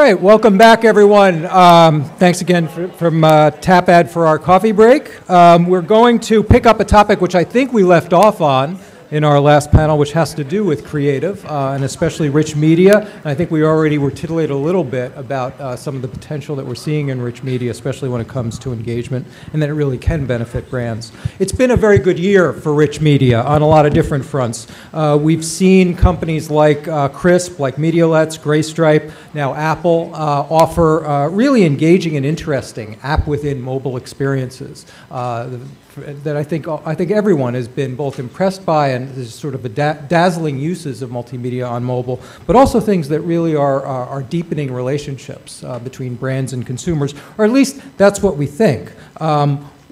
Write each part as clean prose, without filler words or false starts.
right, welcome back, everyone. Thanks again from TapAd for our coffee break. We're going to pick up a topic which I think we left off on in our last panel, which has to do with creative and especially rich media. And I think we already were titillated a little bit about some of the potential that we're seeing in rich media, especially when it comes to engagement, and that it really can benefit brands. It's been a very good year for rich media on a lot of different fronts. We've seen companies like Crisp, like Medialets, Graystripe, now Apple, offer really engaging and interesting app within mobile experiences that I think everyone has been both impressed by, and there's sort of a dazzling uses of multimedia on mobile, but also things that really are deepening relationships between brands and consumers, or at least that's what we think.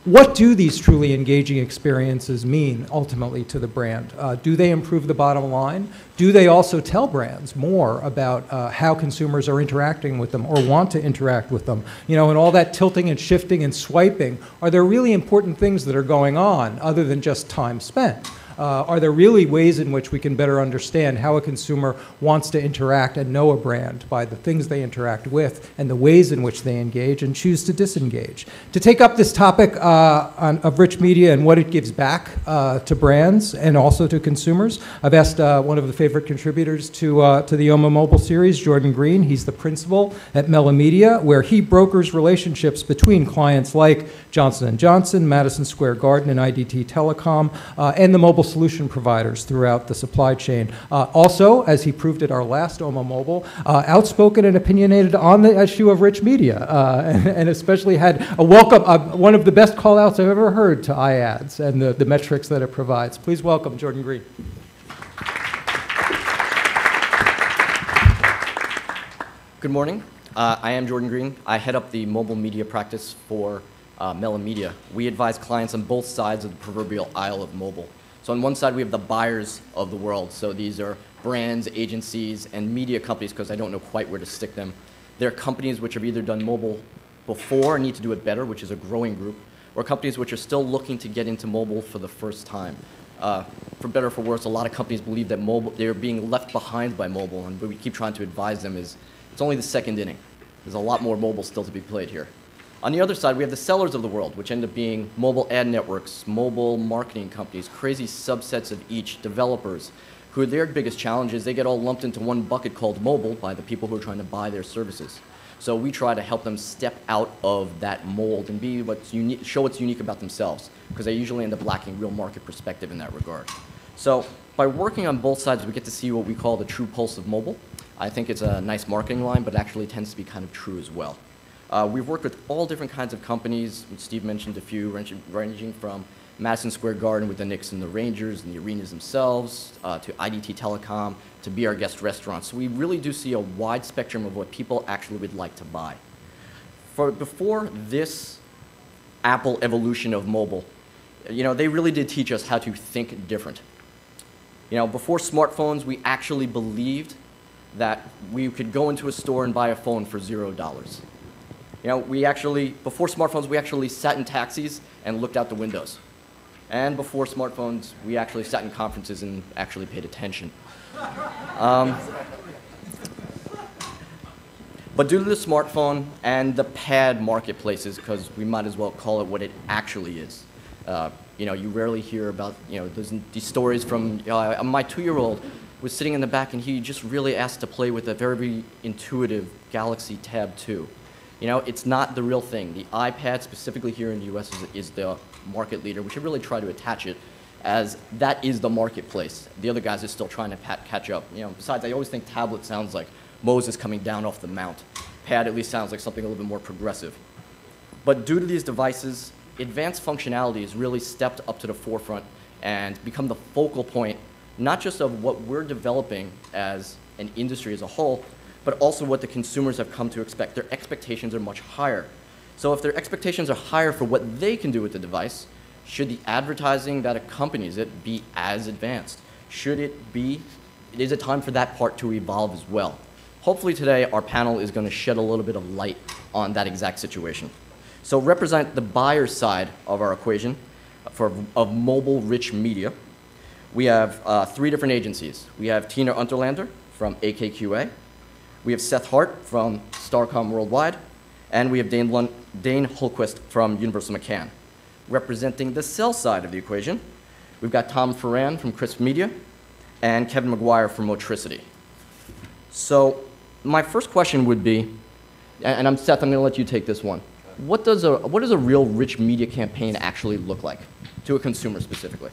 What do these truly engaging experiences mean ultimately to the brand? Do they improve the bottom line? Do they also tell brands more about how consumers are interacting with them or want to interact with them? You know, and all that tilting and shifting and swiping, are there really important things that are going on other than just time spent? Are there really ways in which we can better understand how a consumer wants to interact and know a brand by the things they interact with and the ways in which they engage and choose to disengage? To take up this topic of rich media and what it gives back to brands and also to consumers, I've asked one of the favorite contributors to the OMMA Mobile series, Jordan Greene. He's the principal at MellaMedia, where he brokers relationships between clients like Johnson & Johnson, Madison Square Garden, and IDT Telecom, and the mobile solution providers throughout the supply chain. Also, as he proved at our last OMMA Mobile, outspoken and opinionated on the issue of rich media, and especially had a welcome, one of the best call-outs I've ever heard to iAds and the metrics that it provides. Please welcome Jordan Greene. Good morning. I am Jordan Greene. I head up the mobile media practice for MellaMedia. We advise clients on both sides of the proverbial aisle of mobile. So on one side, we have the buyers of the world. So these are brands, agencies, and media companies, because I don't know quite where to stick them. They're companies which have either done mobile before and need to do it better, which is a growing group, or companies which are still looking to get into mobile for the first time. For better or for worse, a lot of companies believe that they're being left behind by mobile, and what we keep trying to advise them is it's only the second inning. There's a lot more mobile still to be played here. On the other side, we have the sellers of the world, which end up being mobile ad networks, mobile marketing companies, crazy subsets of each, developers, who their biggest challenge is they get all lumped into one bucket called mobile by the people who are trying to buy their services. So we try to help them step out of that mold and be show what's unique about themselves, because they usually end up lacking real market perspective in that regard. So by working on both sides, we get to see what we call the true pulse of mobile. I think it's a nice marketing line, but actually tends to be kind of true as well. We've worked with all different kinds of companies. Steve mentioned a few, ranging from Madison Square Garden with the Knicks and the Rangers and the arenas themselves, to IDT Telecom, to Be Our Guest restaurants. So we really do see a wide spectrum of what people actually would like to buy. Before this Apple evolution of mobile, you know, they really did teach us how to think different. You know, before smartphones, we actually believed that we could go into a store and buy a phone for $0. You know, before smartphones, we actually sat in taxis and looked out the windows. And before smartphones, we actually sat in conferences and actually paid attention. But due to the smartphone and the pad marketplaces, because we might as well call it what it actually is, you know, you rarely hear about, you know, these stories from my 2-year-old was sitting in the back and he just really asked to play with a very intuitive Galaxy Tab 2. You know, it's not the real thing. The iPad, specifically here in the US, is the market leader. We should really try to attach it as that is the marketplace. The other guys are still trying to catch up. You know, besides, I always think tablet sounds like Moses coming down off the mount. Pad at least sounds like something a little bit more progressive. But due to these devices, advanced functionality has really stepped up to the forefront and become the focal point, not just of what we're developing as an industry as a whole, but also what the consumers have come to expect. Their expectations are much higher. So if their expectations are higher for what they can do with the device, should the advertising that accompanies it be as advanced? It is a time for that part to evolve as well. Hopefully today our panel is going to shed a little bit of light on that exact situation. So represent the buyer side of our equation of mobile rich media. We have 3 different agencies. We have Tina Unterlander from AKQA. We have Seth Hart from Starcom Worldwide, and we have Dane Hultquist from Universal McCann. Representing the sell side of the equation, we've got Tom Ferran from Crisp Media and Kevin McGuire from Motricity. So my first question would be, and Seth, I'm going to let you take this one. What does a real rich media campaign actually look like to a consumer specifically?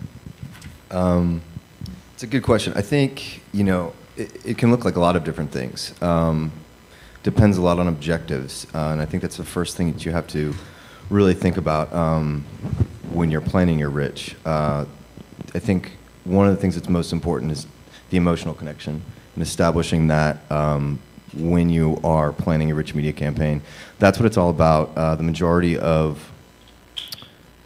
It's a good question. I think, it can look like a lot of different things. Depends a lot on objectives, and I think that's the first thing that you have to really think about when you're planning your rich. I think one of the things that's most important is the emotional connection and establishing that when you are planning a rich media campaign. That's what it's all about. The majority of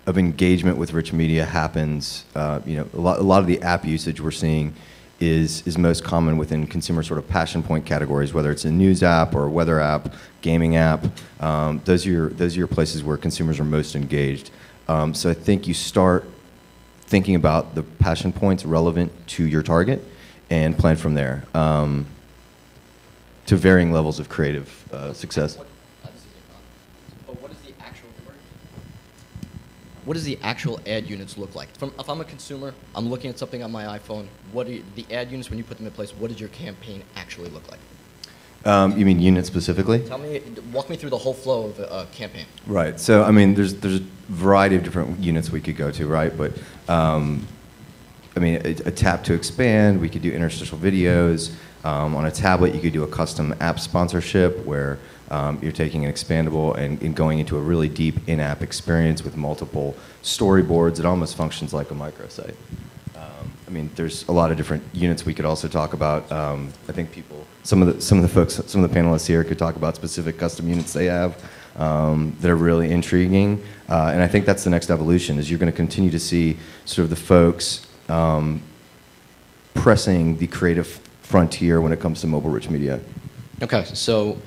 engagement with rich media happens, a lot of the app usage we're seeing is most common within consumer sort of passion point categories, whether it's a news app or a weather app, gaming app. Those are your places where consumers are most engaged. So I think you start thinking about the passion points relevant to your target and plan from there to varying levels of creative success. What does the actual ad units look like? If I'm a consumer, I'm looking at something on my iPhone, the ad units, when you put them in place, what does your campaign actually look like? You mean units specifically? Walk me through the whole flow of a campaign. Right. So, I mean, there's a variety of different units we could go to, right? But, a tap to expand, we could do interstitial videos. On a tablet, you could do a custom app sponsorship where you're taking an expandable and going into a really deep in-app experience with multiple storyboards. It almost functions like a microsite. There's a lot of different units we could also talk about. I think some of the panelists here could talk about specific custom units they have that are really intriguing. And I think that's the next evolution, is you're going to continue to see sort of the folks pressing the creative frontier when it comes to mobile-rich media. Okay, so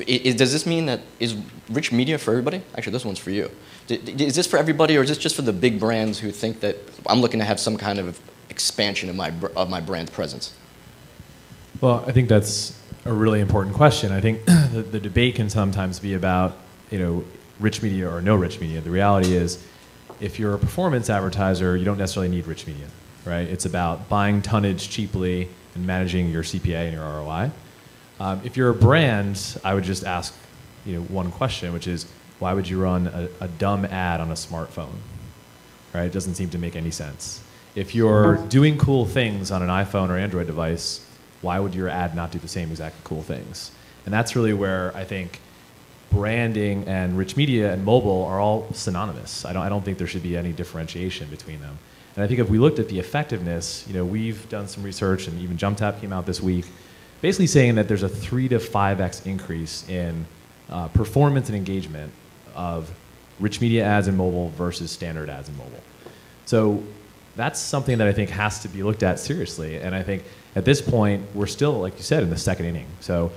does this mean that is rich media for everybody? Actually, this one's for you. Is this for everybody, or is this just for the big brands who think that I'm looking to have some kind of expansion of my brand presence? Well, I think that's a really important question. I think the debate can sometimes be about, rich media or no rich media. The reality is, if you're a performance advertiser, you don't necessarily need rich media, right? It's about buying tonnage cheaply and managing your CPA and your ROI. If you're a brand, I would just ask, one question, which is, why would you run a dumb ad on a smartphone? Right? It doesn't seem to make any sense. If you're doing cool things on an iPhone or Android device, why would your ad not do the same exact cool things? And that's really where I think branding and rich media and mobile are all synonymous. I don't think there should be any differentiation between them. And I think if we looked at the effectiveness, we've done some research, and even JumpTap came out this week, basically saying that there's a 3 to 5x increase in performance and engagement of rich media ads in mobile versus standard ads in mobile. So that's something that I think has to be looked at seriously. And I think at this point, we're still, like you said, in the second inning. So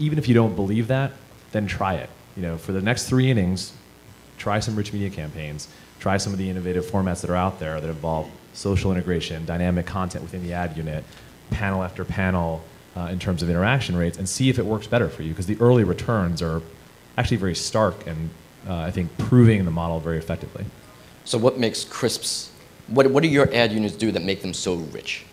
even if you don't believe that, then try it. For the next 3 innings, try some rich media campaigns. Try some of the innovative formats that are out there that involve social integration, dynamic content within the ad unit, panel after panel in terms of interaction rates, and see if it works better for you, because the early returns are actually very stark and I think proving the model very effectively. So what makes Crisps, what do your ad units do that make them so rich?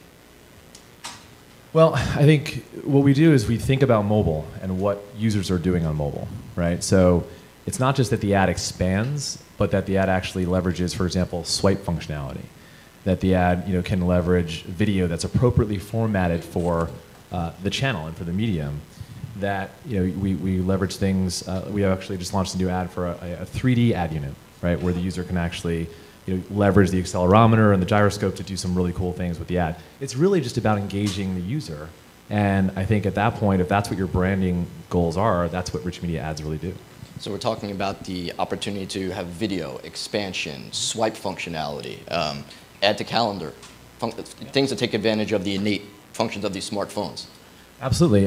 Well, I think what we do is we think about mobile and what users are doing on mobile, right? So it's not just that the ad expands, but that the ad actually leverages, for example, swipe functionality. That the ad can leverage video that's appropriately formatted for the channel and for the medium. That we leverage things. We actually just launched a new ad for a 3D ad unit, right, where the user can actually leverage the accelerometer and the gyroscope to do some really cool things with the ad. It's really just about engaging the user. And I think at that point, if that's what your branding goals are, that's what rich media ads really do. So we're talking about the opportunity to have video, expansion, swipe functionality, add to calendar, things that take advantage of the innate functions of these smartphones. Absolutely.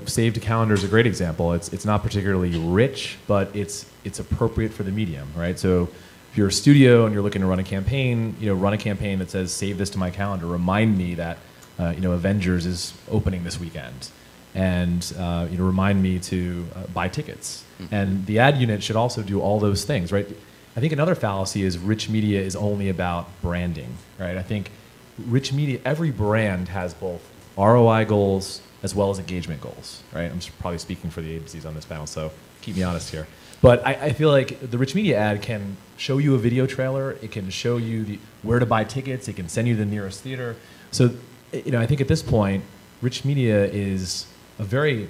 Save to calendar is a great example. It's not particularly rich, but it's appropriate for the medium, right? So if you're a studio and you're looking to run a campaign, run a campaign that says, save this to my calendar, remind me that Avengers is opening this weekend. and remind me to buy tickets. And the ad unit should also do all those things, right? I think another fallacy is rich media is only about branding, right? I think rich media, every brand has both ROI goals as well as engagement goals, right? I'm probably speaking for the agencies on this panel, so keep me honest here. But I feel like the rich media ad can show you a video trailer, it can show you where to buy tickets, it can send you to the nearest theater. So, I think at this point, rich media is a very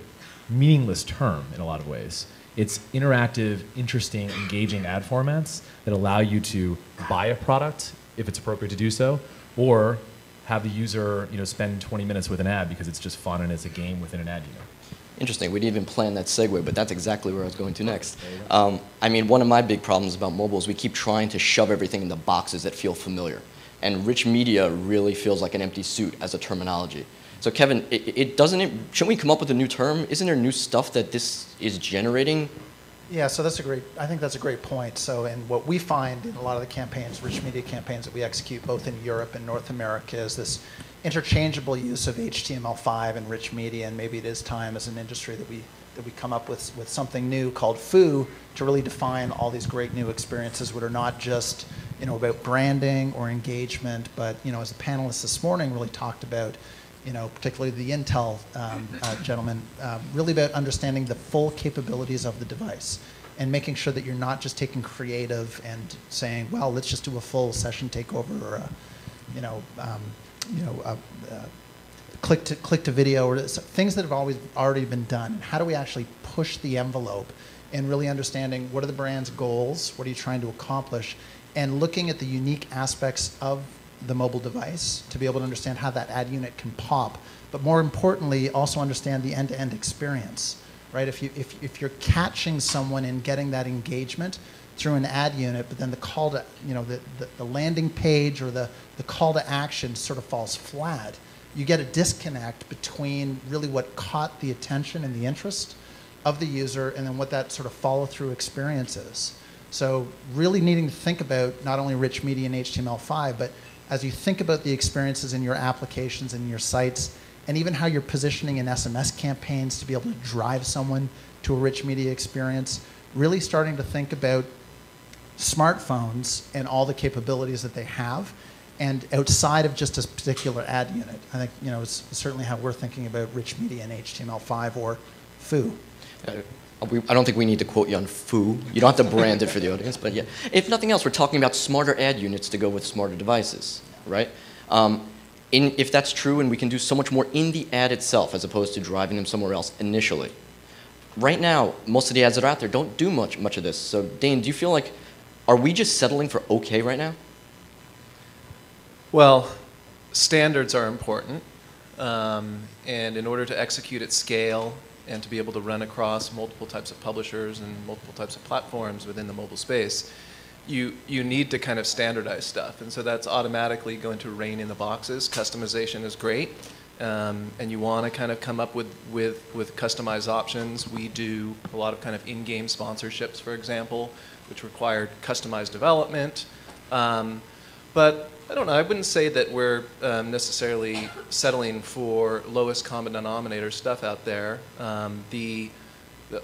meaningless term in a lot of ways. It's interactive, interesting, engaging ad formats that allow you to buy a product if it's appropriate to do so, or have the user spend 20 minutes with an ad because it's just fun and it's a game within an ad unit. Interesting. We didn't even plan that segue, but that's exactly where I was going to next. I mean, one of my big problems about mobile is we keep trying to shove everything into boxes that feel familiar. And rich media really feels like an empty suit as a terminology. So Kevin, shouldn't we come up with a new term? Isn't there new stuff that this is generating? Yeah, so I think that's a great point. So, and what we find in a lot of the campaigns, rich media campaigns that we execute both in Europe and North America, is this interchangeable use of HTML5 and rich media, and maybe it is time as an industry that we come up with something new called FOO to really define all these great new experiences that are not just about branding or engagement, but as the panelists this morning really talked about, particularly the Intel gentleman, really about understanding the full capabilities of the device and making sure that you're not just taking creative and saying, well, let's just do a full session takeover or click to video, or things that have already been done. How do we actually push the envelope and really understanding what are the brand's goals, what are you trying to accomplish, and looking at the unique aspects of the mobile device to be able to understand how that ad unit can pop, but more importantly, also understand the end-to-end experience, right? If you're catching someone and getting that engagement through an ad unit, but then the call to, the landing page or the call to action sort of falls flat, you get a disconnect between really what caught the attention and the interest of the user and then what that sort of follow-through experience is. So really needing to think about not only rich media and HTML5, but as you think about the experiences in your applications and your sites, and even how you're positioning in SMS campaigns to be able to drive someone to a rich media experience, really starting to think about smartphones and all the capabilities that they have, and outside of just a particular ad unit. I think it's certainly how we're thinking about rich media and HTML5 or FOO. I don't think we need to quote you on FOO. You don't have to brand it for the audience, but yeah. If nothing else, we're talking about smarter ad units to go with smarter devices, right? If that's true, and we can do so much more in the ad itself as opposed to driving them somewhere else initially. Right now, most of the ads that are out there don't do much of this. So Dane, do you feel like, are we just settling for okay right now? Well, standards are important, and in order to execute at scale and to be able to run across multiple types of publishers and multiple types of platforms within the mobile space, you need to kind of standardize stuff. And so that's automatically going to rein in the boxes. Customization is great, and you want to kind of come up with customized options. We do a lot of kind of in-game sponsorships, for example, which require customized development. But I don't know, I wouldn't say that we're necessarily settling for lowest common denominator stuff out there.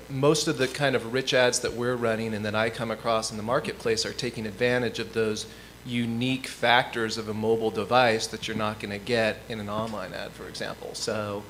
Most of the kind of rich ads that we're running and that I come across in the marketplace are taking advantage of those unique factors of a mobile device that you're not going to get in an online ad, for example. So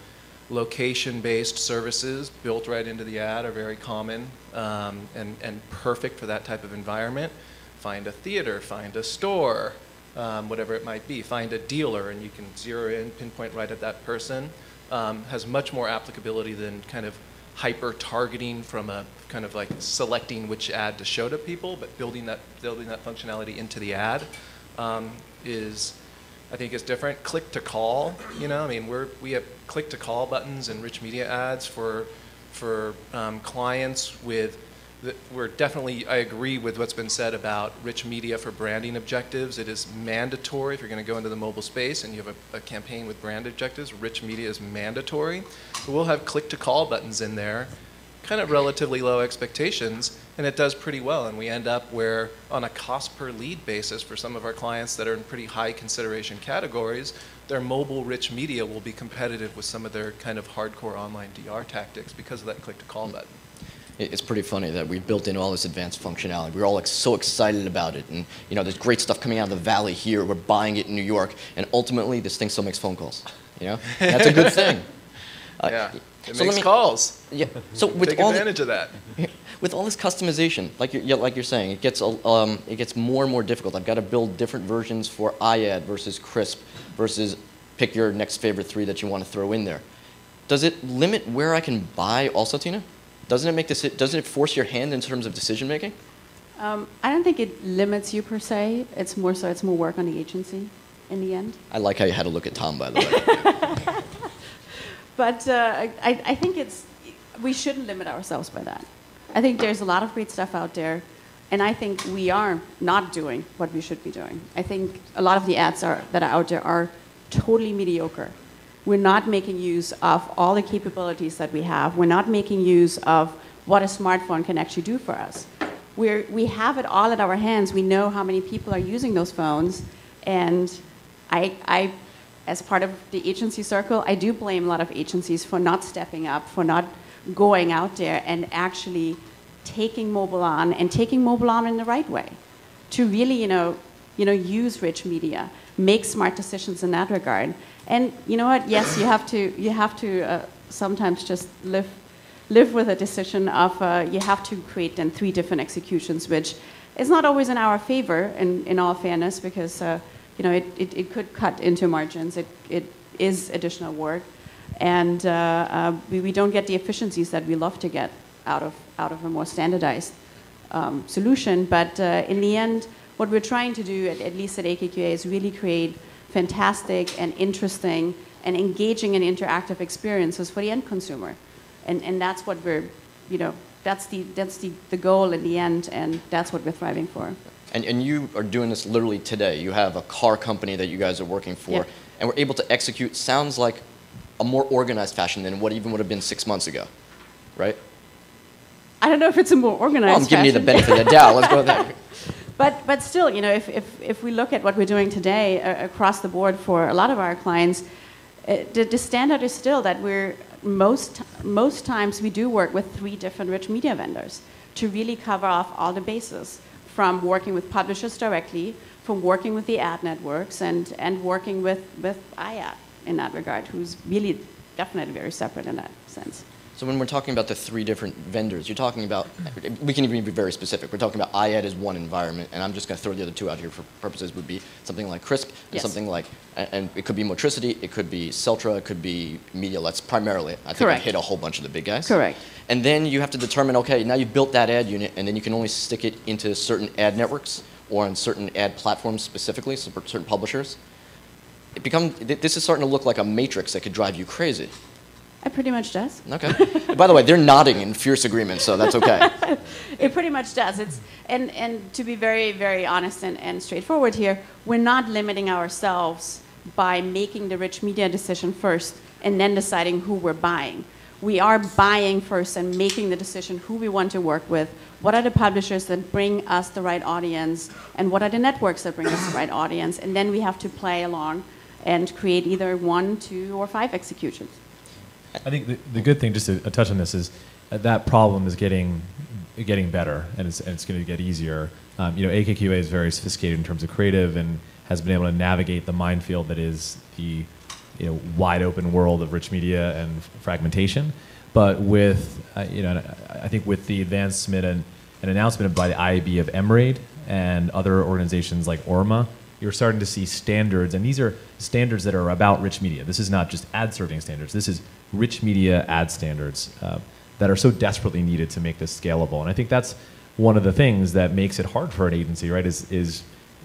location-based services built right into the ad are very common and perfect for that type of environment. Find a theater, find a store, whatever it might be. Find a dealer and you can zero in, pinpoint right at that person. Has much more applicability than kind of hyper-targeting from a kind of like selecting which ad to show to people, but building that functionality into the ad I think is different. Click to call, I mean, we have click to call buttons and rich media ads for clients with. We're definitely, I agree with what's been said about rich media for branding objectives. It is mandatory if you're going to go into the mobile space and you have a campaign with brand objectives. Rich media is mandatory. But we'll have click-to-call buttons in there, kind of relatively low expectations, and it does pretty well. And we end up where, on a cost per lead basis for some of our clients that are in pretty high consideration categories, their mobile rich media will be competitive with some of their kind of hardcore online DR tactics because of that click to call button. It's pretty funny that we built in all this advanced functionality. We're all like so excited about it, and you know, there's great stuff coming out of the valley here. We're buying it in New York, and ultimately, this thing still makes phone calls. You know, that's a good thing. Yeah, it makes calls. Yeah. So with take all advantage of that. With all this customization, like you're saying, it gets more and more difficult. I've got to build different versions for iAd versus Crisp versus pick your next favorite 3 that you want to throw in there. Does it limit where I can buy also, Tina? Doesn't it force your hand in terms of decision making? I don't think it limits you per se. It's more work on the agency in the end. I like how you had to look at Tom, by the way. But I think we shouldn't limit ourselves by that. I think there's a lot of great stuff out there, and I think we are not doing what we should be doing. I think a lot of the ads that are out there are totally mediocre. We're not making use of all the capabilities that we have. We're not making use of what a smartphone can actually do for us. We have it all at our hands. We know how many people are using those phones. And I, as part of the agency circle, I do blame a lot of agencies for not stepping up, for not going out there and actually taking mobile on, and taking mobile on in the right way, to really, use rich media, make smart decisions in that regard. And you know what? Yes, you have to sometimes just live with a decision of you have to create then 3 different executions, which is not always in our favor, in all fairness, because it could cut into margins. It is additional work, and we don't get the efficiencies that we love to get out of a more standardized solution. But in the end, what we're trying to do, at least at AKQA, is really create fantastic and interesting and engaging and interactive experiences for the end consumer. And that's what we're, that's the goal in the end, and that's what we're thriving for. And you are doing this literally today. You have a car company that you guys are working for, yep. And we're able to execute, sounds like, a more organized fashion than what even would have been 6 months ago, right? I don't know if it's a more organized I'm giving you the fashion. benefit of the doubt. Let's go there. But still, if we look at what we're doing today across the board for a lot of our clients, the standard is still that we're most times we do work with 3 different rich media vendors to really cover off all the bases, from working with publishers directly, from working with the ad networks, and working with iAd in that regard, who's really definitely very separate in that sense. So when we're talking about the 3 different vendors, you're talking about, we can even be very specific. We're talking about iAd as one environment, and I'm just going to throw the other 2 out here for purposes, would be something like Crisp, and yes. something like, and it could be Motricity, it could be Celtra, it could be MediaLets primarily. I think Correct. I hit a whole bunch of the big guys. Correct. And then you have to determine, okay, now you've built that ad unit, and then you can only stick it into certain ad networks or on certain ad platforms specifically, certain publishers. This is starting to look like a matrix that could drive you crazy. It pretty much does. Okay. By the way, they're nodding in fierce agreement, so that's okay. It pretty much does. And to be very, very honest and straightforward here, we're not limiting ourselves by making the rich media decision first and then deciding who we're buying. We are buying first and making the decision who we want to work with, what are the publishers that bring us the right audience, and what are the networks that bring us the right audience, and then we have to play along and create either 1, 2, or 5 executions. I think the good thing, just to touch on this, is that problem is getting better, and it's going to get easier. AKQA is very sophisticated in terms of creative and has been able to navigate the minefield that is the wide open world of rich media and fragmentation. But with I think with the advancement and announcement by the IAB of MRAID and other organizations like ORMMA, you're starting to see standards, and these are standards that are about rich media. This is not just ad serving standards. This is rich media ad standards that are so desperately needed to make this scalable. And I think that's one of the things that makes it hard for an agency, right, is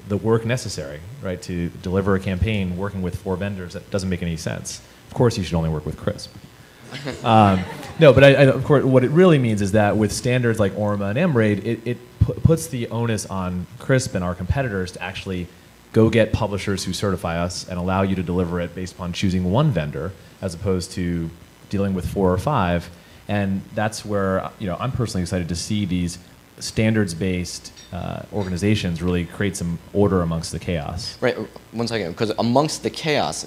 the work necessary, right, to deliver a campaign working with 4 vendors. That doesn't make any sense. Of course, you should only work with Crisp. No, but of course, what it really means is that with standards like ORMMA and MRAID, it puts the onus on Crisp and our competitors to actually go get publishers who certify us and allow you to deliver it based upon choosing 1 vendor as opposed to dealing with 4 or 5. And that's where I'm personally excited to see these standards-based organizations really create some order amongst the chaos. Right, 1 second, because amongst the chaos,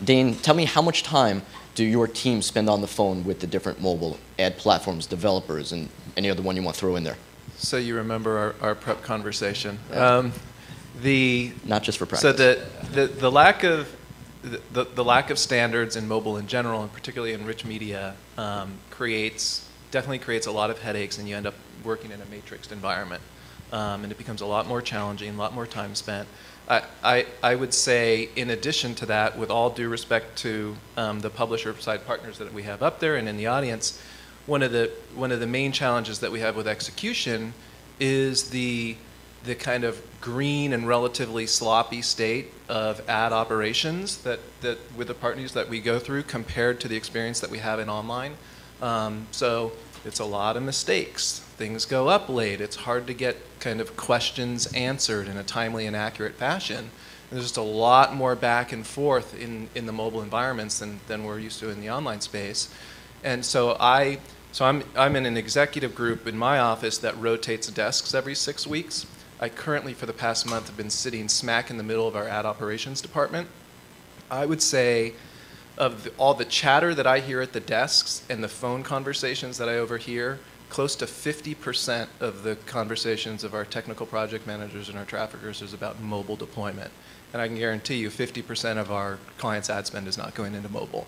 Dane, tell me how much time do your team spend on the phone with the different mobile ad platforms, developers, and any other one you want to throw in there? So you remember our prep conversation. Yeah. Not just for practice. So the lack of the lack of standards in mobile in general, and particularly in rich media, definitely creates a lot of headaches, and you end up working in a matrixed environment, and it becomes a lot more challenging, a lot more time spent. I would say, in addition to that, with all due respect to the publisher side partners that we have up there and in the audience, one of the main challenges that we have with execution is the kind of green and relatively sloppy state of ad operations that with the partners that we go through compared to the experience that we have in online. So it's a lot of mistakes. Things go up late. It's hard to get kind of questions answered in a timely and accurate fashion. And there's just a lot more back and forth in the mobile environments than we're used to in the online space. And so I'm in an executive group in my office that rotates desks every 6 weeks. I currently, for the past month, have been sitting smack in the middle of our ad operations department. I would say of all the chatter that I hear at the desks and the phone conversations that I overhear, close to 50% of the conversations of our technical project managers and our traffickers is about mobile deployment. And I can guarantee you 50% of our clients' ad spend is not going into mobile.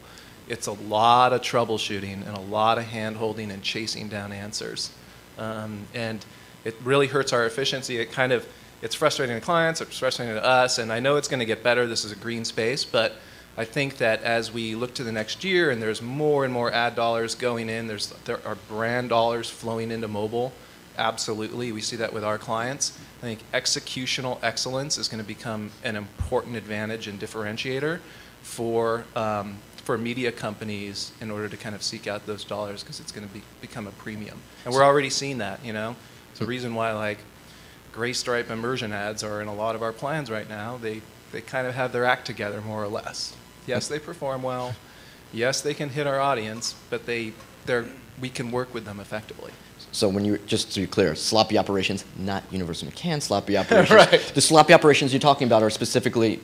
It's a lot of troubleshooting and a lot of hand-holding and chasing down answers. And it really hurts our efficiency. It's frustrating to clients, it's frustrating to us, and I know it's going to get better. This is a green space, but I think that as we look to the next year and there's more and more ad dollars going in, there are brand dollars flowing into mobile, absolutely. We see that with our clients. I think executional excellence is going to become an important advantage and differentiator for media companies in order to kind of seek out those dollars, because it's going to become a premium. And we're already seeing that, It's a reason why, like, gray stripe immersion ads are in a lot of our plans right now. They kind of have their act together, more or less. Yes, they perform well. Yes, they can hit our audience, but we can work with them effectively. So just to be clear, sloppy operations, not Universal McCann sloppy operations. Right. The sloppy operations you're talking about are specifically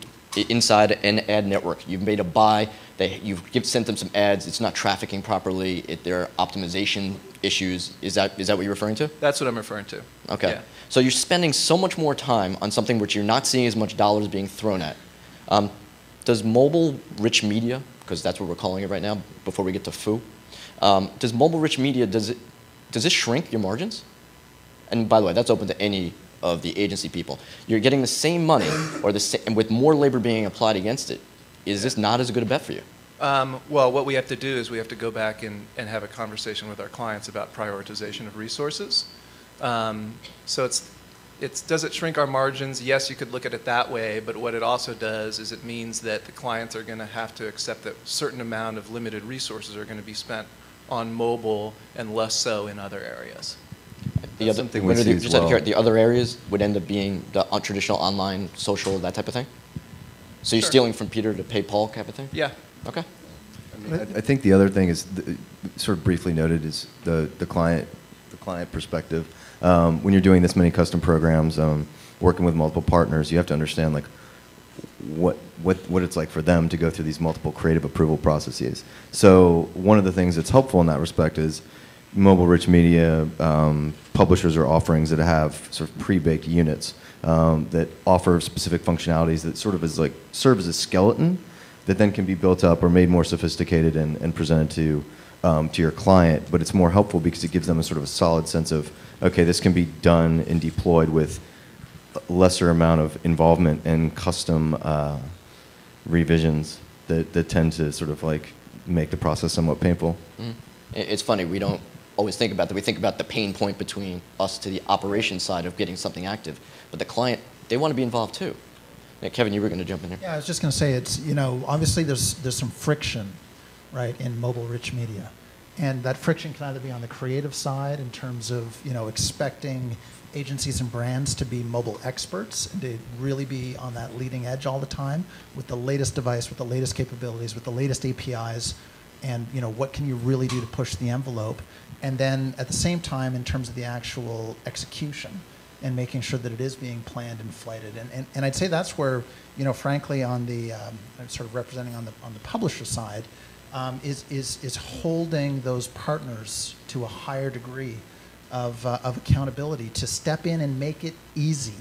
inside an ad network. You've made a buy, you've sent them some ads, it's not trafficking properly, there are optimization issues. Is that what you're referring to? That's what I'm referring to. Okay. Yeah. So you're spending so much more time on something which you're not seeing as much dollars being thrown at. Does mobile rich media, because that's what we're calling it right now before we get to foo, does mobile rich media, does it shrink your margins? And by the way, that's open to any of the agency people. You're getting the same money and with more labor being applied against it. Is this not as good a bet for you? Well, what we have to do is we have to go back and have a conversation with our clients about prioritization of resources. So does it shrink our margins? Yes, you could look at it that way, but what it also does is it means that the clients are going to have to accept that a certain amount of limited resources are going to be spent on mobile and less so in other areas. The other areas would end up being the traditional online, social, that type of thing? So you're stealing from Peter to pay Paul type of thing? Yeah. Okay. I think the other thing is, sort of briefly noted, is the client perspective. When you're doing this many custom programs, working with multiple partners, you have to understand like what it's like for them to go through these multiple creative approval processes. So one of the things that's helpful in that respect is mobile rich media publishers or offerings that have sort of pre-baked units that offer specific functionalities that sort of serve as a skeleton that then can be built up or made more sophisticated and presented to your client. But it's more helpful because it gives them a sort of a solid sense of, okay, this can be done and deployed with a lesser amount of involvement and custom revisions that tend to sort of like make the process somewhat painful. Mm. It's funny, we don't always think about that. We think about the pain point between us to the operations side of getting something active. But the client, they want to be involved too. Yeah, Kevin, you were going to jump in here. Yeah, I was just going to say, it's, obviously there's some friction, right, in mobile rich media. And that friction can either be on the creative side in terms of, expecting agencies and brands to be mobile experts and to really be on that leading edge all the time with the latest device, with the latest capabilities, with the latest APIs, and what can you really do to push the envelope, and then at the same time in terms of the actual execution and making sure that it is being planned and flighted. And I'd say that's where, frankly, on the sort of representing on the publisher side, is holding those partners to a higher degree of accountability to step in and make it easy,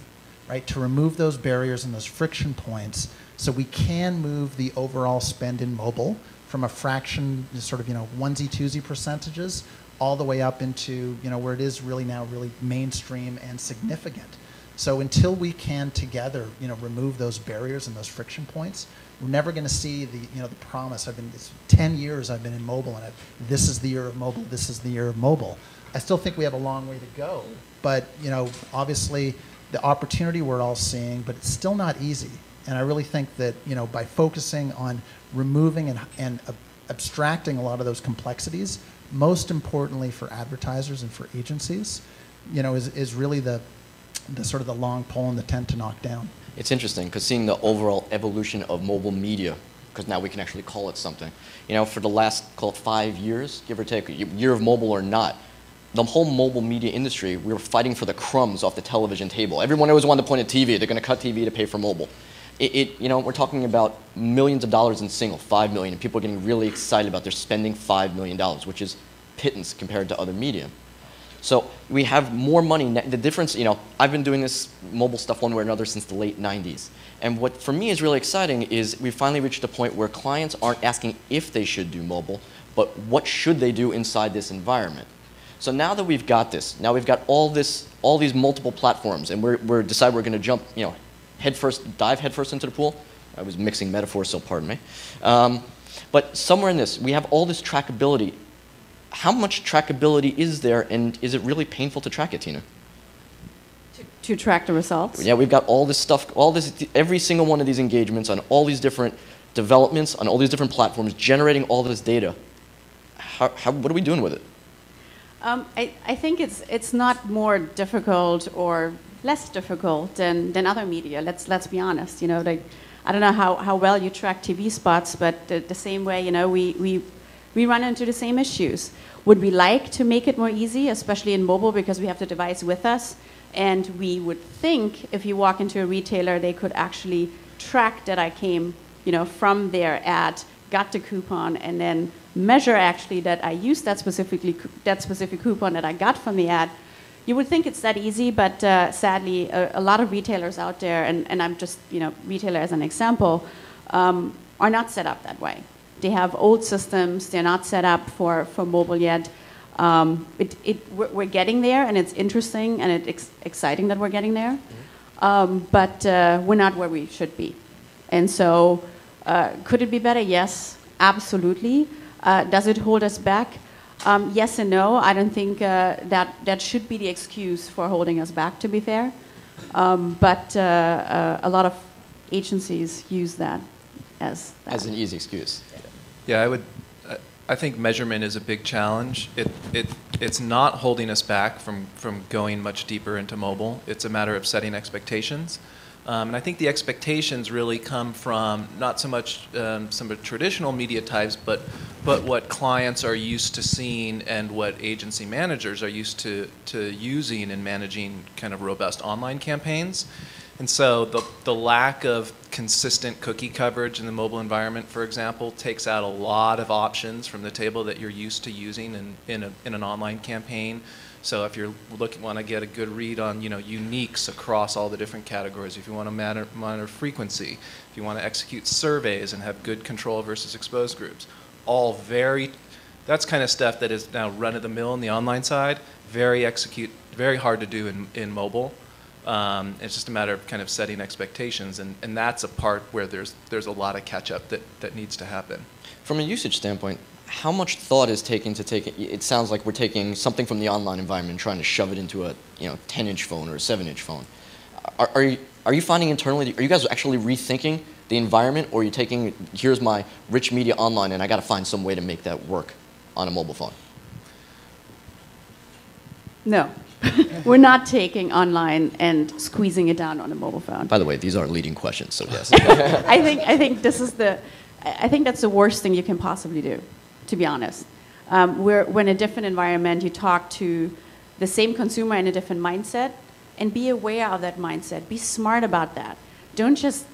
right? To remove those barriers and those friction points so we can move the overall spend in mobile from a fraction, sort of, onesie, twosie percentages all the way up into, where it is really now really mainstream and significant. So until we can together, remove those barriers and those friction points, we're never going to see the, the promise. It's 10 years I've been in mobile, and this is the year of mobile, this is the year of mobile. I still think we have a long way to go, but, obviously the opportunity we're all seeing, but it's still not easy. And I really think that, by focusing on removing and abstracting a lot of those complexities, most importantly for advertisers and for agencies, is really the sort of the long pole in the tent to knock down. It's interesting because seeing the overall evolution of mobile media, because now we can actually call it something. For the last, call it 5 years, give or take, year of mobile or not, the whole mobile media industry, we were fighting for the crumbs off the television table. Everyone always wanted to point at TV. They're going to cut TV to pay for mobile. We're talking about millions of dollars in single, 5 million, and people are getting really excited about their spending $5 million, which is pittance compared to other media. So we have more money. The difference, I've been doing this mobile stuff one way or another since the late 90s. And what for me is really exciting is we finally reached a point where clients aren't asking if they should do mobile, but what should they do inside this environment. So now that we've got this, now we've got all these multiple platforms, and we're decided we're going to jump, dive headfirst into the pool. I was mixing metaphors, so pardon me. But somewhere in this, we have all this trackability. How much trackability is there, and is it really painful to track it, Tina? To track the results? Yeah, we've got all this stuff, every single one of these engagements on all these different developments, on all these different platforms, generating all this data. What are we doing with it? I think it's not more difficult or less difficult than other media. Let's be honest. I don't know how well you track TV spots, but the same way, we run into the same issues. Would we like to make it more easy, especially in mobile, because we have the device with us, and we would think if you walk into a retailer, they could actually track that I came, from their ad, got the coupon, and then measure actually that I used that specific coupon that I got from the ad. You would think it's that easy, but sadly, a lot of retailers out there, and I'm just, retailer as an example, are not set up that way. They have old systems. They're not set up for mobile yet. We're getting there, and it's interesting, and it's exciting that we're getting there. But we're not where we should be. And so could it be better? Yes, absolutely. Does it hold us back? Yes and no. I don't think that should be the excuse for holding us back, to be fair. But a lot of agencies use that as an easy excuse. Yeah, I think measurement is a big challenge. It's not holding us back from going much deeper into mobile. It's a matter of setting expectations. And I think the expectations really come from not so much some of the traditional media types, but what clients are used to seeing and what agency managers are used to using in managing kind of robust online campaigns. And so the lack of consistent cookie coverage in the mobile environment, for example, takes out a lot of options from the table that you're used to using in an online campaign. So if you're want to get a good read on uniques across all the different categories, if you want to monitor frequency, if you want to execute surveys and have good control versus exposed groups, that's kind of stuff that is now run of the mill on the online side, very hard to do in mobile. It's just a matter of kind of setting expectations, and that's a part where there's a lot of catch up that needs to happen. From a usage standpoint, how much thought is taken to take it? It sounds like we're taking something from the online environment and trying to shove it into a 10-inch phone or a 7-inch phone. Are you finding internally? Are you guys actually rethinking the environment, or are you taking here's my rich media online and I got to find some way to make that work on a mobile phone? No. We're not taking online and squeezing it down on a mobile phone. By the way, these are leading questions, so yes. I think that's the worst thing you can possibly do. to be honest. We're in a different environment. You talk to the same consumer in a different mindset, and be aware of that mindset. Be smart about that. Don't just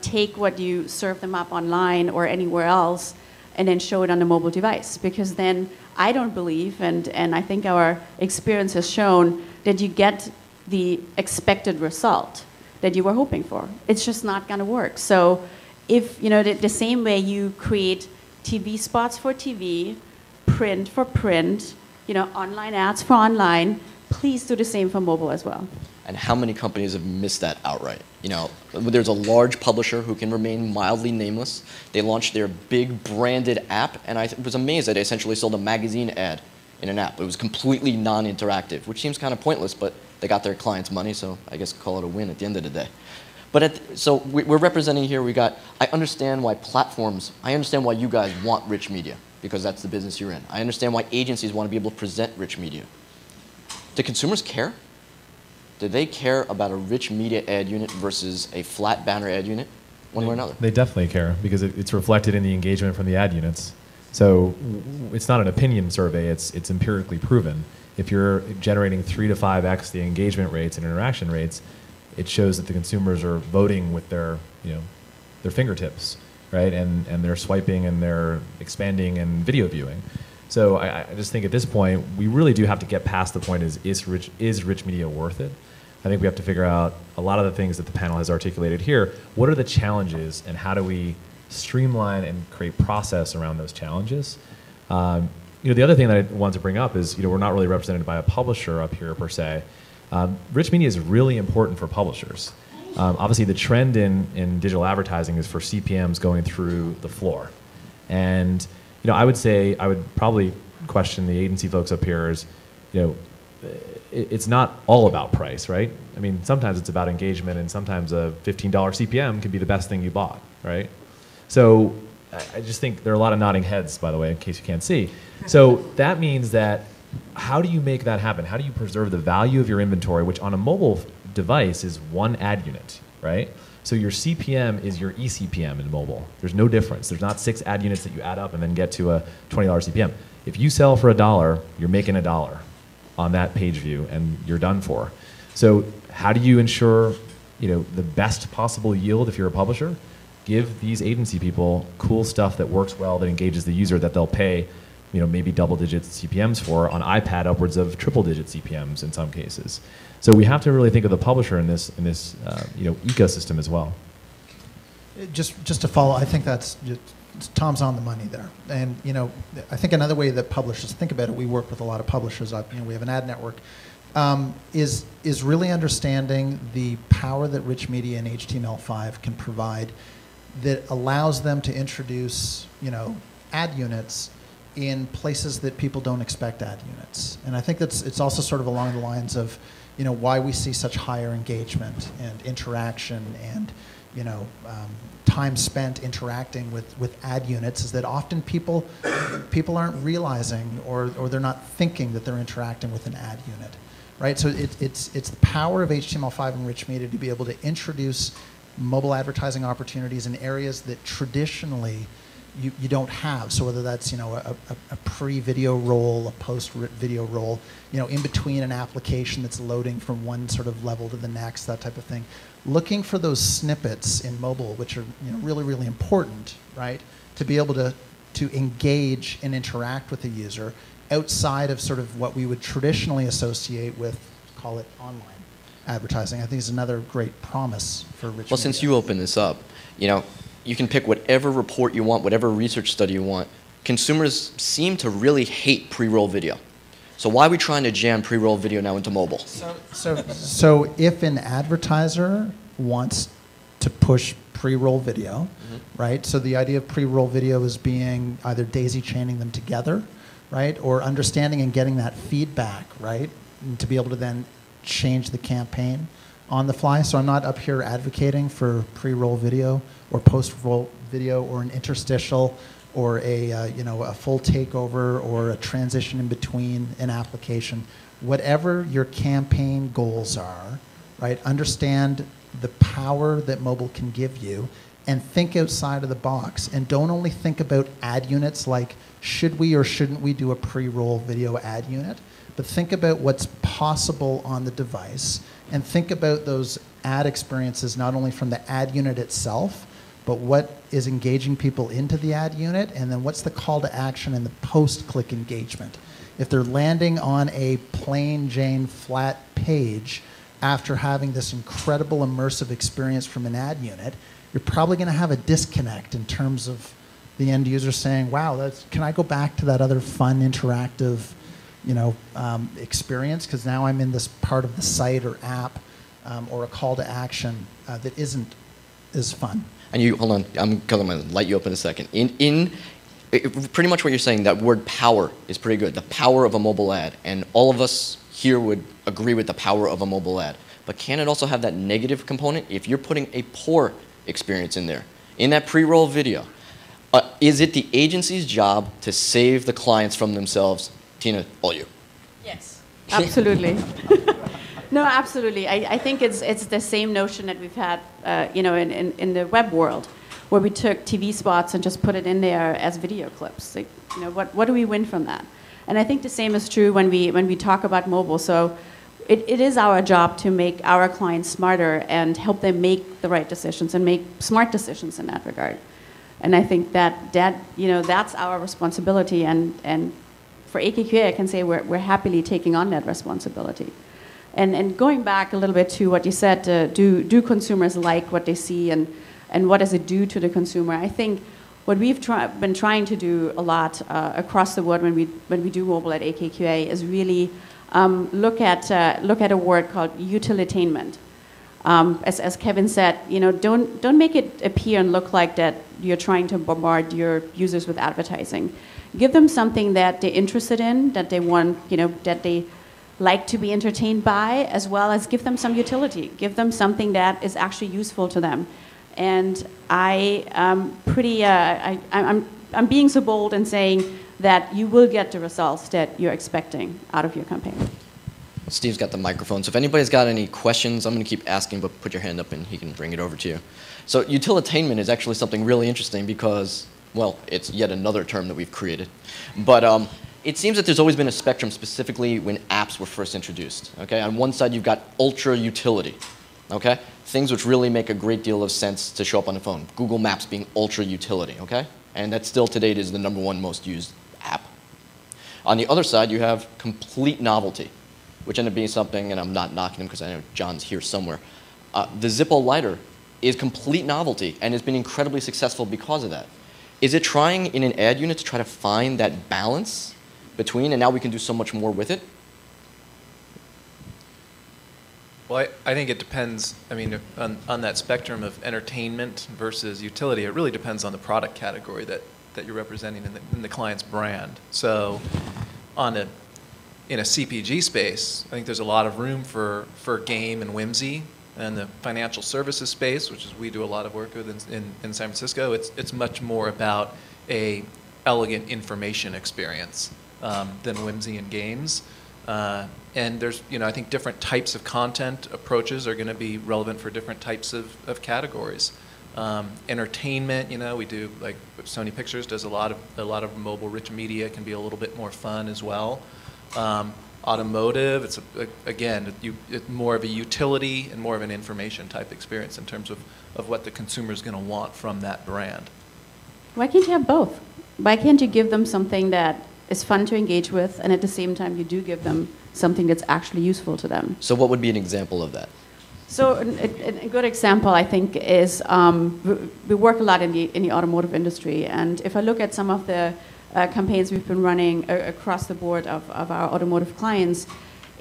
take what you serve them up online or anywhere else and then show it on a mobile device, because then I don't believe, and I think our experience has shown, that you get the expected result that you were hoping for. It's just not going to work. So if, the same way you create TV spots for TV, print for print, online ads for online, please do the same for mobile as well. And how many companies have missed that outright? There's a large publisher who can remain mildly nameless. They launched their big branded app, and I was amazed that they essentially sold a magazine ad in an app. It was completely non-interactive, which seems kind of pointless, but they got their clients' money, so I guess call it a win at the end of the day. But so we're representing here, I understand why I understand why you guys want rich media, because that's the business you're in. I understand why agencies want to be able to present rich media. Do consumers care? Do they care about a rich media ad unit versus a flat banner ad unit, one way or another? They definitely care, because it's reflected in the engagement from the ad units. So it's not an opinion survey, it's empirically proven. If you're generating 3 to 5x the engagement rates and interaction rates, it shows that the consumers are voting with their fingertips, right? And they're swiping and they're expanding and video viewing. So I just think at this point, we really do have to get past the point, is rich media worth it? I think we have to figure out a lot of the things that the panel has articulated here. What are the challenges, and how do we streamline and create process around those challenges? The other thing that I want to bring up is, we're not really represented by a publisher up here per se. Rich media is really important for publishers. Obviously, the trend in digital advertising is for CPMs going through the floor. And I would probably question the agency folks up here is, it's not all about price, right? I mean, sometimes it's about engagement, and sometimes a $15 CPM can be the best thing you bought, right? So I just think there are a lot of nodding heads, by the way, in case you can't see. So that means that, how do you make that happen? How do you preserve the value of your inventory, which on a mobile device is one ad unit, right? So your CPM is your eCPM in mobile. There's no difference. There's not 6 ad units that you add up and then get to a $20 CPM. If you sell for $1, you're making $1 on that page view, and you're done for. So how do you ensure the best possible yield if you're a publisher? Give these agency people cool stuff that works well, that engages the user, that they'll pay maybe double-digit CPMs for, on iPad upwards of triple-digit CPMs in some cases. So we have to really think of the publisher in this ecosystem as well. Just to follow, I think Tom's on the money there. And I think another way that publishers think about it, we work with a lot of publishers. We have an ad network, is really understanding the power that rich media and HTML5 can provide, that allows them to introduce ad units in places that people don't expect ad units. And I think it's also sort of along the lines of why we see such higher engagement and interaction and time spent interacting with ad units, is that often people aren't realizing, or they're not thinking that they're interacting with an ad unit, right? So it's the power of HTML5 and rich media to be able to introduce mobile advertising opportunities in areas that traditionally you don't have. So whether that's a pre-video roll, a post-video roll, in between an application that's loading from one sort of level to the next, that type of thing. Looking for those snippets in mobile, which are really, really important, right? To be able to engage and interact with the user outside of sort of what we would traditionally associate with, call it online advertising. I think is another great promise for rich media. Since you opened this up, you can pick whatever report you want, whatever research study you want. Consumers seem to really hate pre-roll video. So why are we trying to jam pre-roll video now into mobile? So if an advertiser wants to push pre-roll video, right? So the idea of pre-roll video is being either daisy chaining them together, right? Or understanding and getting that feedback, right? And to be able to then change the campaign on the fly. So I'm not up here advocating for pre-roll video or post-roll video or an interstitial or a full takeover or a transition in between an application. Whatever your campaign goals are, right? Understand the power that mobile can give you, and think outside of the box. And don't only think about ad units like should we or shouldn't we do a pre-roll video ad unit, but think about what's possible on the device and think about those ad experiences not only from the ad unit itself, but what is engaging people into the ad unit, and then what's the call to action and the post-click engagement. If they're landing on a plain Jane flat page after having this incredible immersive experience from an ad unit, you're probably going to have a disconnect in terms of the end user saying, wow, can I go back to that other fun, interactive experience? Because now I'm in this part of the site or app or a call to action that isn't as fun. And you, hold on, I'm going to light you up in a second. Pretty much what you're saying, that word power is pretty good. The power of a mobile ad. And all of us here would agree with the power of a mobile ad. But can it also have that negative component? If you're putting a poor experience in there, in that pre-roll video, is it the agency's job to save the clients from themselves? Tina, all you. Yes, absolutely. No, absolutely. I think it's the same notion that we've had, in the web world, where we took TV spots and just put it in there as video clips. Like, what do we win from that? And I think the same is true when we talk about mobile. So it is our job to make our clients smarter and help them make the right decisions and make smart decisions in that regard. And I think that's our responsibility. And for AKQA, I can say we're happily taking on that responsibility. And going back a little bit to what you said, do consumers like what they see, and what does it do to the consumer? I think what we've been trying to do a lot across the board when we do mobile at AKQA is really look at a word called utilitainment. As Kevin said, don't make it appear and look like that you're trying to bombard your users with advertising. Give them something that they're interested in, that they want, that they like to be entertained by, as well as give them some utility. Give them something that is actually useful to them. And I'm being so bold in saying that you will get the results that you're expecting out of your campaign. Steve's got the microphone, so if anybody's got any questions, I'm going to keep asking, but put your hand up and he can bring it over to you. So utilitainment is actually something really interesting because, well, it's yet another term that we've created. But it seems that there's always been a spectrum, specifically when apps were first introduced. Okay? On one side, you've got ultra utility. Okay? Things which really make a great deal of sense to show up on the phone. Google Maps being ultra utility. Okay? And that still to date is the #1 most used app. On the other side, you have complete novelty, which ended up being something, and I'm not knocking him because I know John's here somewhere. The Zippo lighter is complete novelty and has been incredibly successful because of that. Is it trying in an ad unit to try to find that balance between, and now we can do so much more with it? Well, I think it depends, on that spectrum of entertainment versus utility, it really depends on the product category that you're representing in the client's brand. So in a CPG space, I think there's a lot of room for game and whimsy. And the financial services space, which is we do a lot of work with in San Francisco, it's much more about a elegant information experience than whimsy and games. And there's, I think different types of content approaches are going to be relevant for different types of categories. Entertainment, we do, like Sony Pictures does a lot of mobile rich media, can be a little bit more fun as well. Automotive, it's it's more of a utility and more of an information type experience in terms of what the consumer is going to want from that brand. Why can't you have both? Why can't you give them something that is fun to engage with, and at the same time you do give them something that's actually useful to them? So what would be an example of that? So a good example, I think, is we work a lot in the automotive industry, and if I look at some of the campaigns we've been running across the board of our automotive clients,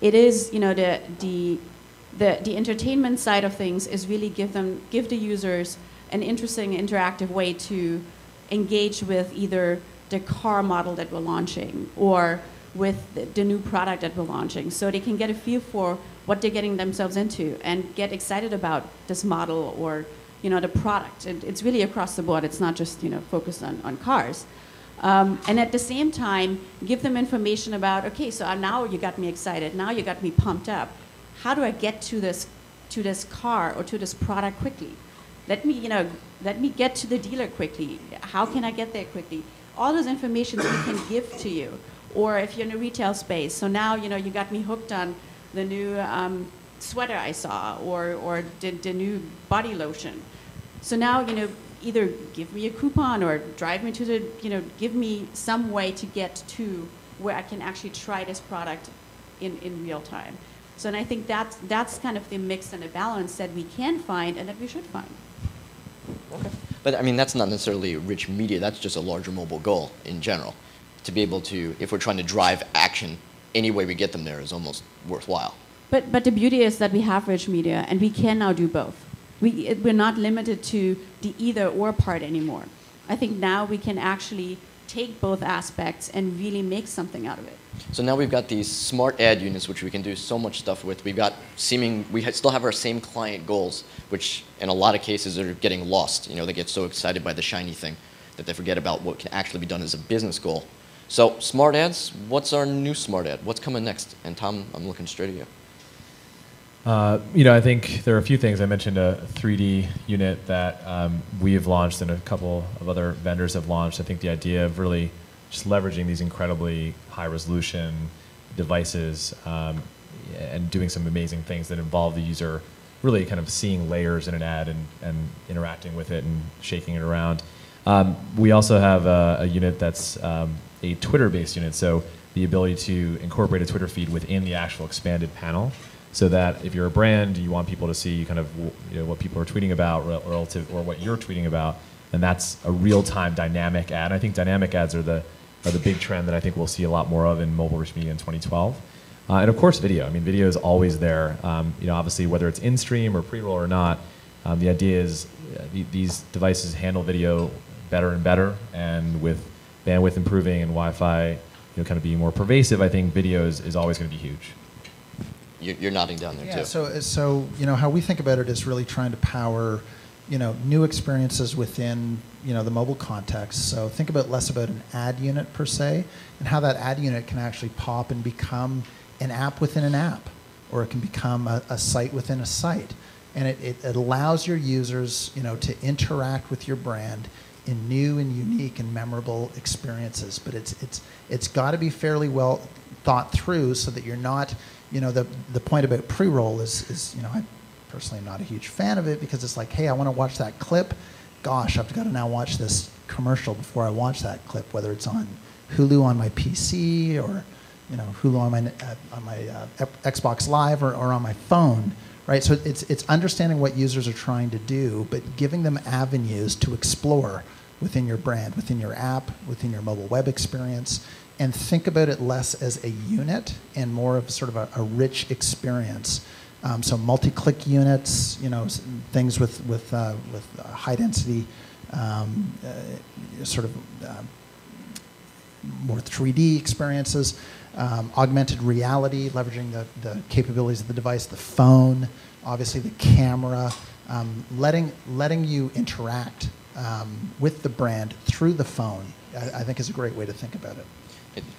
it is, the entertainment side of things is really give the users an interesting, interactive way to engage with either the car model that we're launching or with the new product that we're launching, so they can get a feel for what they're getting themselves into and get excited about this model or, the product. And it's really across the board. It's not just, focused on cars. And at the same time, give them information about, okay, so now you got me excited. Now you got me pumped up. How do I get to this car or to this product quickly? Let me, let me get to the dealer quickly. How can I get there quickly? All those information we can give to you. Or if you're in a retail space, so now you got me hooked on the new sweater I saw, or the new body lotion. So now either give me a coupon or drive me to the give me some way to get to where I can actually try this product in real time. So and I think that's kind of the mix and the balance that we can find and that we should find. Okay. But I mean, that's not necessarily rich media. That's just a larger mobile goal in general. To be able to, if we're trying to drive action, any way we get them there is almost worthwhile. But the beauty is that we have rich media, and we can now do both. We're not limited to the either or part anymore. I think now we can actually take both aspects and really make something out of it. So now we've got these smart ad units, which we can do so much stuff with. We've got we still have our same client goals, which in a lot of cases are getting lost. They get so excited by the shiny thing that they forget about what can actually be done as a business goal. So smart ads, what's our new smart ad? What's coming next? And Tom, I'm looking straight at you. I think there are a few things. I mentioned a 3D unit that we have launched and a couple of other vendors have launched. I think the idea of really just leveraging these incredibly high-resolution devices and doing some amazing things that involve the user really kind of seeing layers in an ad and interacting with it and shaking it around. We also have a unit that's a Twitter-based unit, so the ability to incorporate a Twitter feed within the actual expanded panel, so that if you're a brand, you want people to see kind of what people are tweeting about relative, or what you're tweeting about, and that's a real-time dynamic ad. I think dynamic ads are the big trend that I think we'll see a lot more of in mobile rich media in 2012. And of course, video. I mean, video is always there. Obviously, whether it's in-stream or pre-roll or not, the idea is these devices handle video better and better, and with bandwidth improving and Wi-Fi kind of being more pervasive, I think video is always going to be huge. You're nodding down there too. So how we think about it is really trying to power new experiences within the mobile context. So think about less about an ad unit per se, and how that ad unit can actually pop and become an app within an app, or it can become a site within a site, and it allows your users to interact with your brand in new and unique and memorable experiences. But it's got to be fairly well thought through, so that you're not the point about pre-roll is I personally am not a huge fan of it, because it's like, hey, I want to watch that clip. Gosh, I've got to now watch this commercial before I watch that clip, whether it's on Hulu on my PC or Hulu on my Xbox Live or on my phone, right? So it's understanding what users are trying to do, but giving them avenues to explore within your brand, within your app, within your mobile web experience, and think about it less as a unit and more of sort of a rich experience. So multi-click units, things with high density, sort of more 3D experiences, augmented reality, leveraging the capabilities of the device, the phone, obviously the camera, letting you interact with the brand through the phone, I think is a great way to think about it.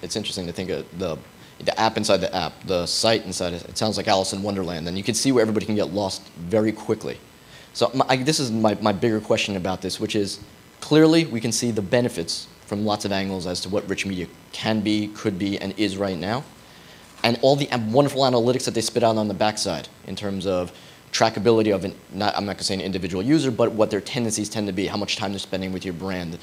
It's interesting to think of the app inside the app, the site inside it. It sounds like Alice in Wonderland, and you can see where everybody can get lost very quickly. So this is my bigger question about this, which is clearly we can see the benefits from lots of angles as to what rich media can be, could be, and is right now, and all the wonderful analytics that they spit out on the backside in terms of trackability of I'm not going to say an individual user, but what their tendencies tend to be, how much time they're spending with your brand.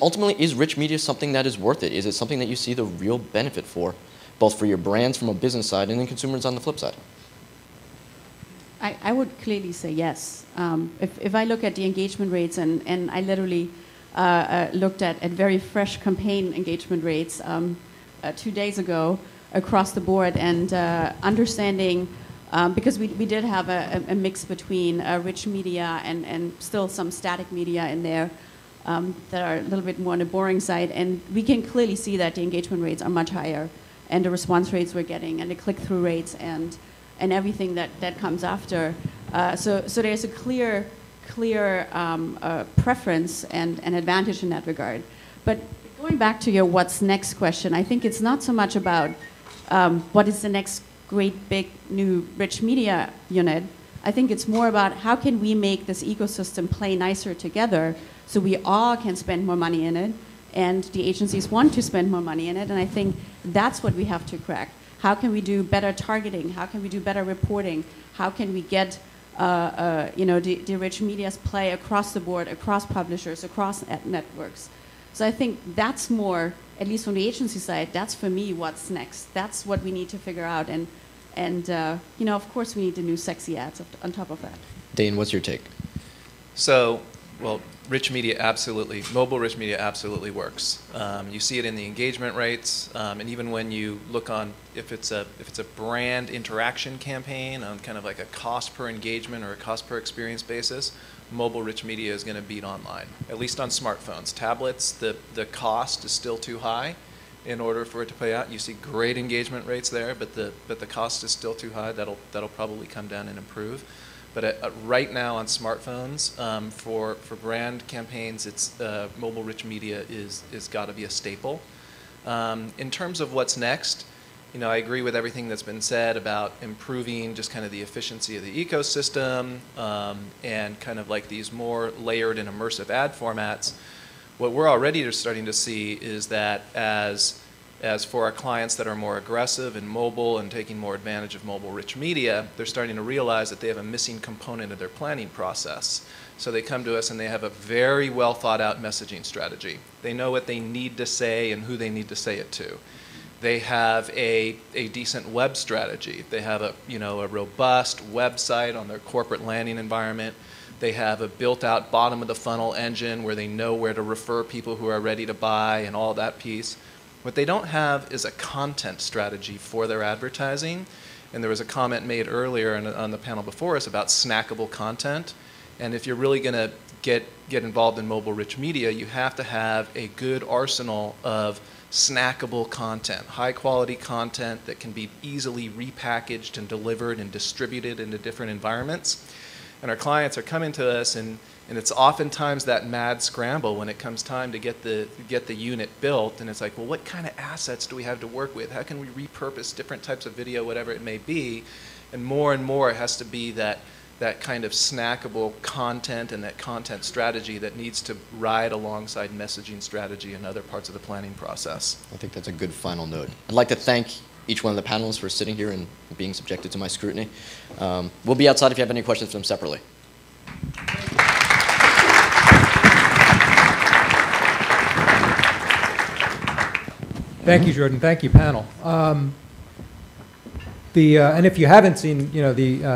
Ultimately, is rich media something that is worth it? Is it something that you see the real benefit for, both for your brands from a business side and then consumers on the flip side? I would clearly say yes. If I look at the engagement rates, and I literally looked at very fresh campaign engagement rates 2 days ago across the board, and understanding, because we did have a mix between rich media and still some static media in there, that are a little bit more on the boring side, and we can clearly see that the engagement rates are much higher, and the response rates we're getting, and the click-through rates, and everything that comes after. So there's a clear preference and an advantage in that regard. But going back to your what's next question, I think it's not so much about what is the next great big new rich media unit. I think it's more about how can we make this ecosystem play nicer together so we all can spend more money in it, and the agencies want to spend more money in it, and I think that's what we have to crack. How can we do better targeting? How can we do better reporting? How can we get the rich media's play across the board, across publishers, across networks? So I think that's more, at least from the agency side, that's for me what's next. That's what we need to figure out, and of course we need the new sexy ads on top of that. Dane, what's your take? So, well, rich media absolutely, mobile rich media absolutely works. You see it in the engagement rates, and even when you look on, if it's a brand interaction campaign on kind of like a cost per engagement or a cost per experience basis, mobile rich media is going to beat online, at least on smartphones. Tablets, the cost is still too high in order for it to play out. You see great engagement rates there, but the cost is still too high. That'll probably come down and improve. But right now on smartphones, for brand campaigns, it's mobile rich media is got to be a staple. In terms of what's next, I agree with everything that's been said about improving just kind of the efficiency of the ecosystem and kind of like these more layered and immersive ad formats. What we're already starting to see is that as for our clients that are more aggressive in mobile and taking more advantage of mobile rich media, they're starting to realize that they have a missing component of their planning process. So they come to us and they have a very well thought out messaging strategy. They know what they need to say and who they need to say it to. They have a decent web strategy. They have a robust website on their corporate landing environment. They have a built-out bottom of the funnel engine where they know where to refer people who are ready to buy and all that piece. What they don't have is a content strategy for their advertising. And there was a comment made earlier on the panel before us about snackable content. And if you're really going to get involved in mobile rich media, you have to have a good arsenal of snackable content, high quality content that can be easily repackaged and delivered and distributed into different environments. And our clients are coming to us, and it's oftentimes that mad scramble when it comes time to get the unit built. And it's like, well, what kind of assets do we have to work with? How can we repurpose different types of video, whatever it may be? And more it has to be that kind of snackable content and that content strategy that needs to ride alongside messaging strategy and other parts of the planning process. I think that's a good final note. I'd like to thank each one of the panelists for sitting here and being subjected to my scrutiny. We'll be outside if you have any questions for them separately. Thank you, Jordan. Thank you, panel. And if you haven't seen,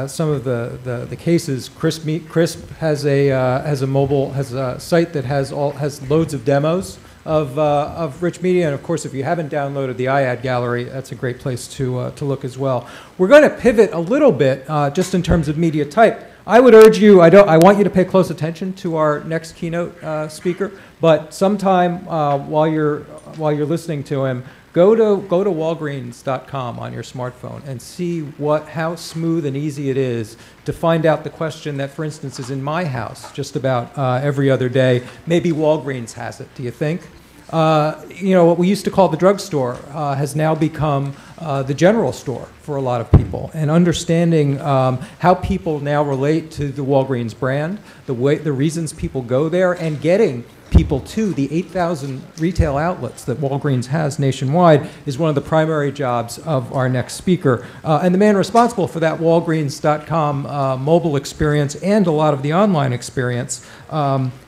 some of the cases, Crisp has a site that has loads of demos of rich media, and of course, if you haven't downloaded the iAd gallery, that's a great place to look as well. We're going to pivot a little bit just in terms of media type. I would urge you, I want you to pay close attention to our next keynote speaker, but sometime while you're listening to him, go to Walgreens.com on your smartphone and see how smooth and easy it is to find out the question that, for instance, is in my house just about every other day. Maybe Walgreens has it. Do you think? What we used to call the drugstore has now become the general store for a lot of people, and understanding how people now relate to the Walgreens brand, the reasons people go there, and getting people to the 8,000 retail outlets that Walgreens has nationwide is one of the primary jobs of our next speaker. And the man responsible for that Walgreens.com mobile experience and a lot of the online experience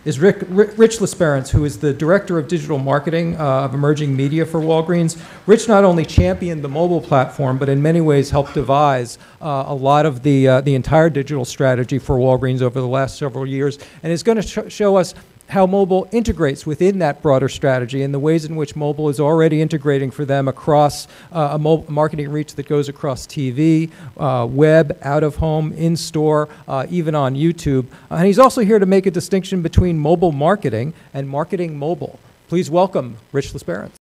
is Rich Lesperance, who is the Director of Digital Marketing of Emerging Media for Walgreens. Rich not only championed the mobile platform, but in many ways helped devise a lot of the entire digital strategy for Walgreens over the last several years, and is going to show us how mobile integrates within that broader strategy and the ways in which mobile is already integrating for them across a marketing reach that goes across TV, web, out of home, in store, even on YouTube. And he's also here to make a distinction between mobile marketing and marketing mobile. Please welcome Rich Lesperance.